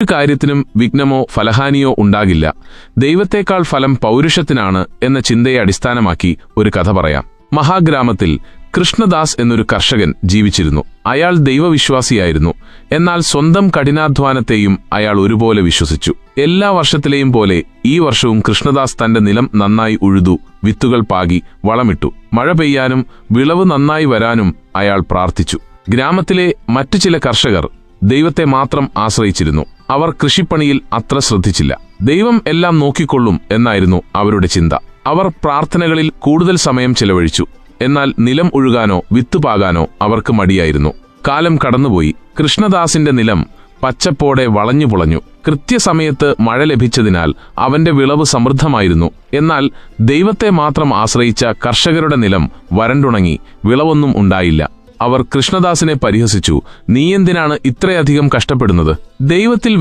ഒരു കാര്യത്തിനും വിഘ്നമോ ഫലഹാനിയോ ഉണ്ടാകില്ല. ദൈവത്തേക്കാൾ ഫലം പൗരുഷത്തിനാണ് എന്ന ചിന്തയെ അടിസ്ഥാനമാക്കി ഒരു കഥ പറയാം. മഹാഗ്രാമത്തിൽ കൃഷ്ണദാസ് എന്നൊരു കർഷകൻ ജീവിച്ചിരുന്നു. അയാൾ ദൈവവിശ്വാസിയായിരുന്നു. എന്നാൽ സ്വന്തം കഠിനാധ്വാനത്തെയും അയാൾ ഒരുപോലെ വിശ്വസിച്ചു. എല്ലാ വർഷത്തിലെയും പോലെ ഈ വർഷവും കൃഷ്ണദാസ് തന്റെ നിലം നന്നായി ഉഴുതു, വിത്തുകൾ പാകി, വളമിട്ടു. മഴ പെയ്യാനും വിളവ് നന്നായി വരാനും അയാൾ പ്രാർത്ഥിച്ചു. ഗ്രാമത്തിലെ മറ്റു ചില കർഷകർ ദൈവത്തെ മാത്രം ആശ്രയിച്ചിരുന്നു. അവർ കൃഷിപ്പണിയിൽ അത്ര ശ്രദ്ധിച്ചില്ല. ദൈവം എല്ലാം നോക്കിക്കൊള്ളും എന്നായിരുന്നു അവരുടെ ചിന്ത. അവർ പ്രാർത്ഥനകളിൽ കൂടുതൽ സമയം ചെലവഴിച്ചു. എന്നാൽ നിലം ഉഴുകാനോ വിത്തുപാകാനോ അവർക്ക് മടിയായിരുന്നു. കാലം കടന്നുപോയി. കൃഷ്ണദാസിന്റെ നിലം പച്ചപ്പോടെ വളഞ്ഞുപുളഞ്ഞു. കൃത്യസമയത്ത് മഴ ലഭിച്ചതിനാൽ അവന്റെ വിളവ് സമൃദ്ധമായിരുന്നു. എന്നാൽ ദൈവത്തെ മാത്രം ആശ്രയിച്ച കർഷകരുടെ നിലം വരണ്ടുണങ്ങി, വിളവൊന്നും ഉണ്ടായില്ല. അവർ കൃഷ്ണദാസിനെ പരിഹസിച്ചു. നീയെന്തിനാണ് ഇത്രയധികം കഷ്ടപ്പെടുന്നത്? ദൈവത്തിൽ